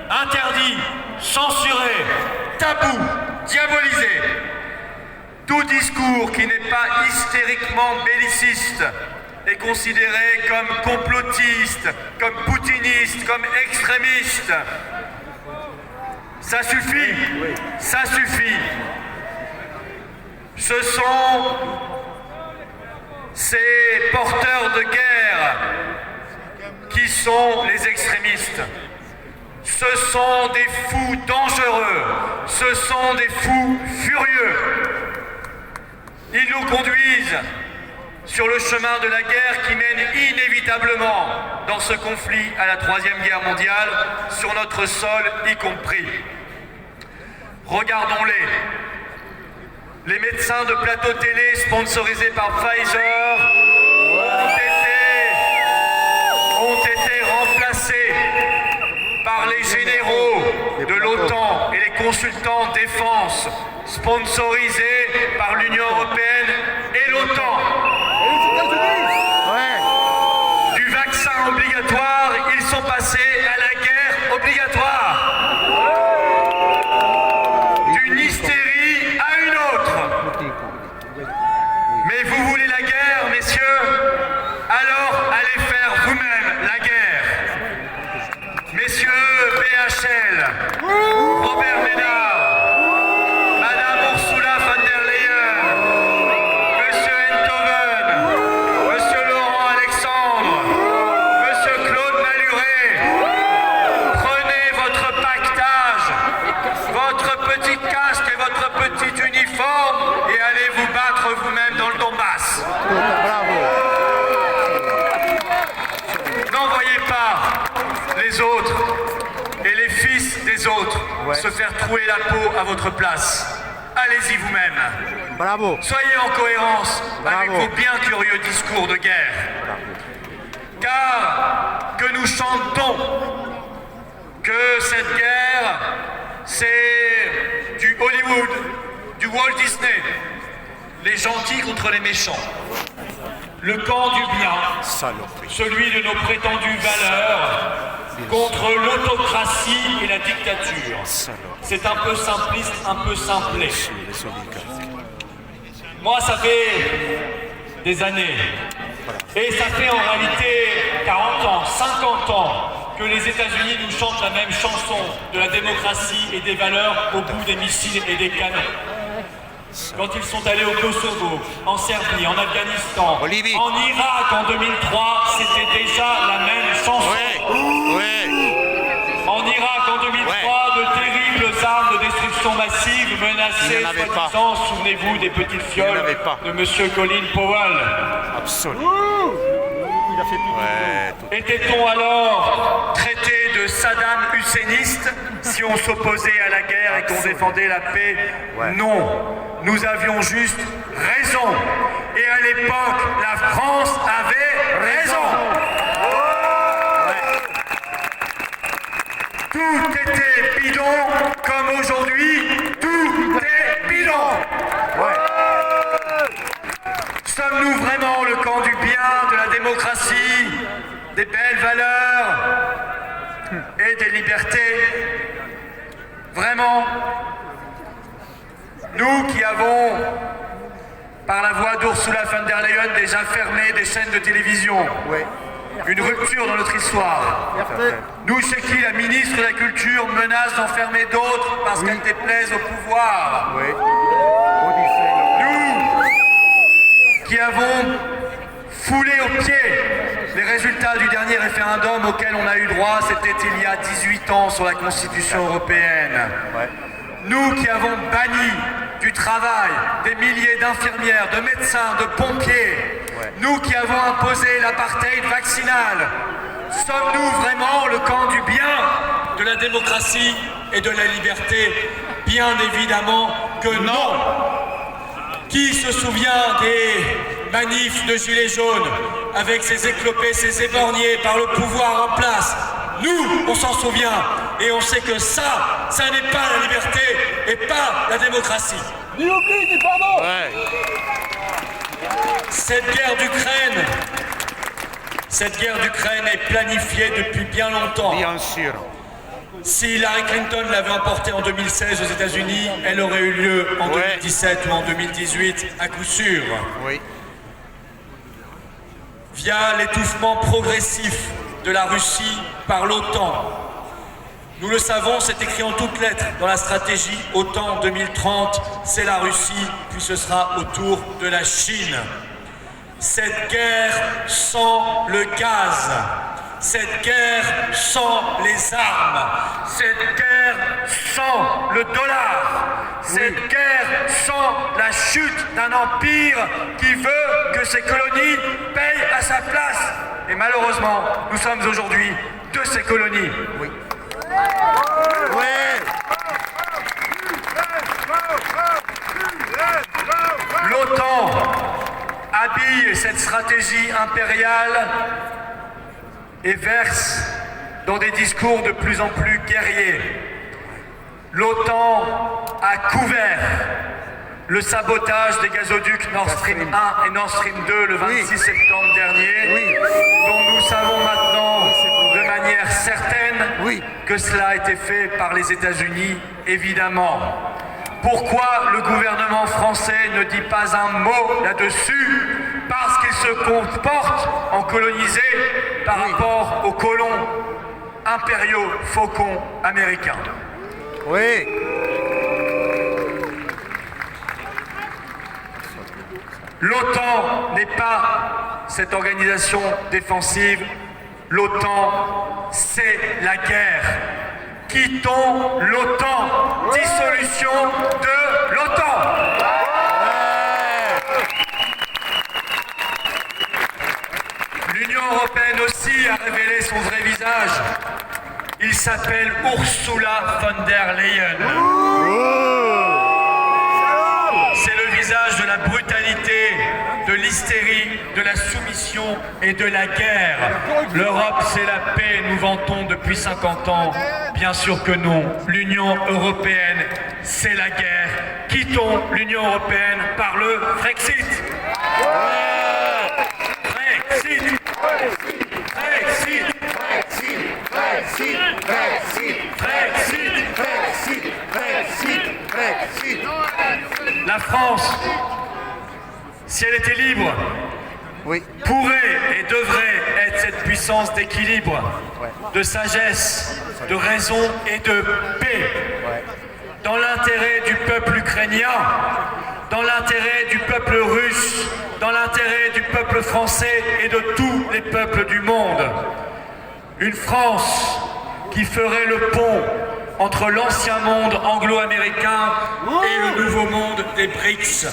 interdit, censuré, tabou, diabolisé. Tout discours qui n'est pas hystériquement belliciste est considéré comme complotiste, comme poutiniste, comme extrémiste. Ça suffit, ça suffit. Ce sont ces porteurs de guerre qui sont les extrémistes. Ce sont des fous dangereux, ce sont des fous furieux. Ils nous conduisent sur le chemin de la guerre qui mène inévitablement dans ce conflit à la Troisième Guerre mondiale, sur notre sol y compris. Regardons-les. Les médecins de plateau télé sponsorisés par Pfizer ont été remplacés par les généraux de l'OTAN et les consultants défense sponsorisés par l'Union européenne et l'OTAN. Du vaccin obligatoire, ils sont passés à la guerre obligatoire. D'une hystérie à une autre. Mais vous voulez la guerre, messieurs? Alors allez faire vous-même la guerre. Messieurs BHL, Robert Ménard, Madame Ursula von der Leyen, Monsieur Enthoven, Monsieur Laurent Alexandre, Monsieur Claude Malhuret, prenez votre pactage, votre petit casque et votre petit uniforme et allez vous battre vous-même dans le Donbass. N'envoyez pas les autres et les fils des autres se faire trouer la peau à votre place. Allez-y vous-même. Bravo. Soyez en cohérence avec vos bien curieux discours de guerre. Car que nous chantons que cette guerre, c'est du Hollywood, du Walt Disney, les gentils contre les méchants. Le camp du bien, celui de nos prétendues valeurs, contre l'autocratie et la dictature. C'est un peu simpliste, un peu simplé. Moi, ça fait des années, et ça fait en réalité 40 ans, 50 ans, que les États-Unis nous chantent la même chanson de la démocratie et des valeurs au bout des missiles et des canons. Quand ils sont allés au Kosovo, en Serbie, en Afghanistan, Bolivie, en Irak en 2003, c'était déjà la même chanson. En Irak en 2003, de terribles armes de destruction massive menaçaient, soi-disant, souvenez-vous des petites fioles de M. Colin Powell. Absolument. Était-on alors traité de Saddam Husseiniste si on s'opposait à la guerre et qu'on défendait la paix? Non, nous avions juste raison. Et à l'époque, la France avait raison. Tout était bidon, comme aujourd'hui, tout est bidon. Sommes-nous vraiment le camp du bien, de la démocratie, des belles valeurs et des libertés? Vraiment? Nous qui avons, par la voix d'Ursula von der Leyen, déjà fermé des chaînes de télévision, une rupture dans notre histoire. Nous chez qui la ministre de la Culture menace d'enfermer d'autres parce qu'elle déplaise au pouvoir. Qui avons foulé aux pieds les résultats du dernier référendum auquel on a eu droit, c'était il y a 18 ans sur la Constitution européenne. Nous qui avons banni du travail des milliers d'infirmières, de médecins, de pompiers, nous qui avons imposé l'apartheid vaccinal, sommes-nous vraiment le camp du bien, de la démocratie et de la liberté? Bien évidemment que non. Qui se souvient des manifs de Gilets jaunes avec ces éclopés, ces éborgnés par le pouvoir en place? Nous, on s'en souvient et on sait que ça n'est pas la liberté et pas la démocratie. Ni oubli, ni pardon. Cette guerre d'Ukraine est planifiée depuis bien longtemps. Bien sûr. Si Hillary Clinton l'avait emporté en 2016 aux États-Unis, elle aurait eu lieu en 2017 ou en 2018, à coup sûr. Oui. Via l'étouffement progressif de la Russie par l'OTAN. Nous le savons, c'est écrit en toutes lettres dans la stratégie OTAN 2030, c'est la Russie, puis ce sera au tour de la Chine. Cette guerre sans le gaz, cette guerre sans les armes, cette guerre sans le dollar, cette guerre sans la chute d'un empire qui veut que ses colonies payent à sa place. Et malheureusement, nous sommes aujourd'hui de ces colonies. Oui. L'OTAN habille cette stratégie impériale et verse dans des discours de plus en plus guerriers. L'OTAN a couvert le sabotage des gazoducs Nord Stream 1 et Nord Stream 2 le 26 septembre dernier, dont nous savons maintenant de manière certaine que cela a été fait par les États-Unis, évidemment. Pourquoi le gouvernement français ne dit pas un mot là-dessus? Parce qu'il se comporte en colonisé par rapport aux colons impériaux faucons américains. Oui. L'OTAN n'est pas cette organisation défensive. L'OTAN, c'est la guerre. Quittons l'OTAN. Dissolution de l'OTAN. L'Union européenne aussi a révélé son vrai visage. Il s'appelle Ursula von der Leyen. C'est le visage de la brutalité, de l'hystérie, de la soumission et de la guerre. L'Europe, c'est la paix, nous vantons depuis 50 ans. Bien sûr que non. L'Union européenne, c'est la guerre. Quittons l'Union européenne par le Brexit. Brexit. Brexit. La France, si elle était libre, pourrait et devrait être cette puissance d'équilibre, de sagesse, de raison et de paix, dans l'intérêt du peuple ukrainien, dans l'intérêt du peuple russe, dans l'intérêt du peuple français et de tous les peuples du monde. Une France qui ferait le pont entre l'ancien monde anglo-américain et le nouveau monde des BRICS.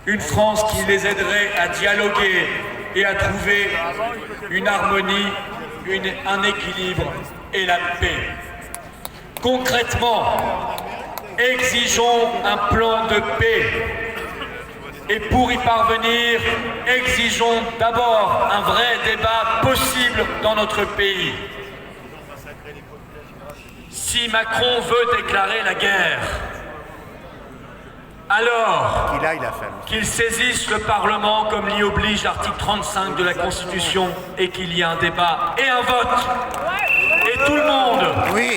Une France qui les aiderait à dialoguer et à trouver une harmonie, un équilibre et la paix. Concrètement, exigeons un plan de paix. Et pour y parvenir, exigeons d'abord un vrai débat possible dans notre pays. Si Macron veut déclarer la guerre, alors qu'il saisisse le Parlement comme l'y oblige l'article 35 de la Constitution et qu'il y ait un débat et un vote. Et tout le monde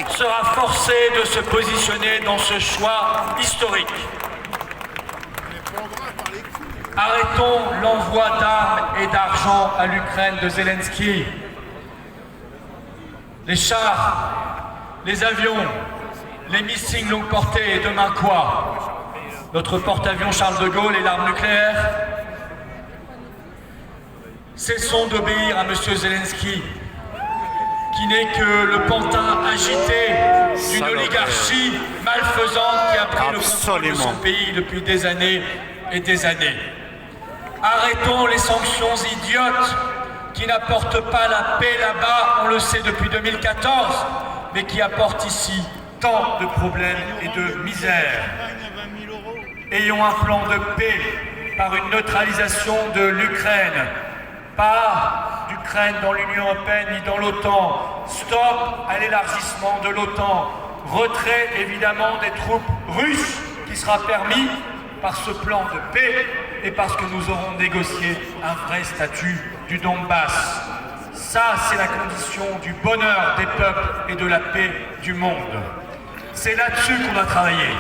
sera forcé de se positionner dans ce choix historique. Arrêtons l'envoi d'armes et d'argent à l'Ukraine de Zelensky. Les chars, les avions, les missiles longue portée et demain quoi? Notre porte-avions Charles de Gaulle et l'arme nucléaire? Cessons d'obéir à M. Zelensky, qui n'est que le pantin agité d'une oligarchie malfaisante qui a pris le contrôle de son pays depuis des années et des années. Arrêtons les sanctions idiotes qui n'apportent pas la paix là-bas, on le sait depuis 2014, mais qui apportent ici tant de problèmes et de misère. Ayons un plan de paix par une neutralisation de l'Ukraine, pas d'Ukraine dans l'Union européenne ni dans l'OTAN. Stop à l'élargissement de l'OTAN. Retrait évidemment des troupes russes qui sera permis par ce plan de paix et parce que nous aurons négocié un vrai statut du Donbass. Ça, c'est la condition du bonheur des peuples et de la paix du monde. C'est là-dessus qu'on doit travailler.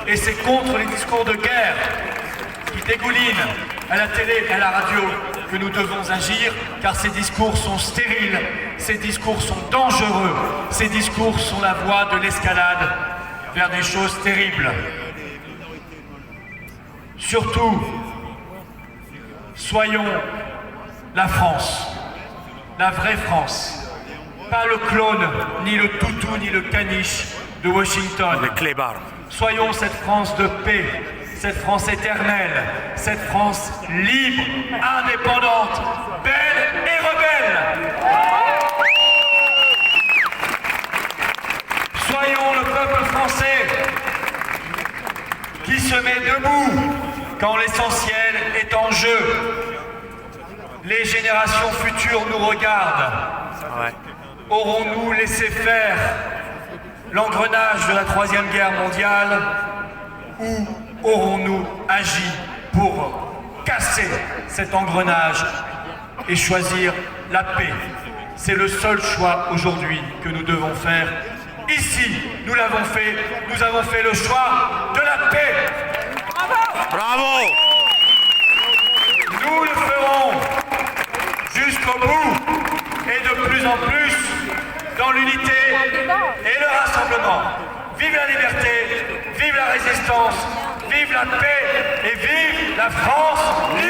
Et c'est contre les discours de guerre qui dégoulinent à la télé et à la radio que nous devons agir, car ces discours sont stériles, ces discours sont dangereux, ces discours sont la voie de l'escalade vers des choses terribles. Surtout, soyons la France, la vraie France, pas le clone, ni le toutou, ni le caniche de Washington. Le clébard. Soyons cette France de paix, cette France éternelle, cette France libre, indépendante, belle et rebelle. Soyons le peuple français qui se met debout quand l'essentiel est en jeu. Les générations futures nous regardent. Ouais. Aurons-nous laissé faire l'engrenage de la Troisième Guerre mondiale ou aurons-nous agi pour casser cet engrenage et choisir la paix? C'est le seul choix aujourd'hui que nous devons faire. Ici, nous l'avons fait, nous avons fait le choix de la paix. Bravo! Nous le ferons jusqu'au bout et de plus en plus dans l'unité et le rassemblement. Vive la liberté, vive la résistance, vive la paix et vive la France libre!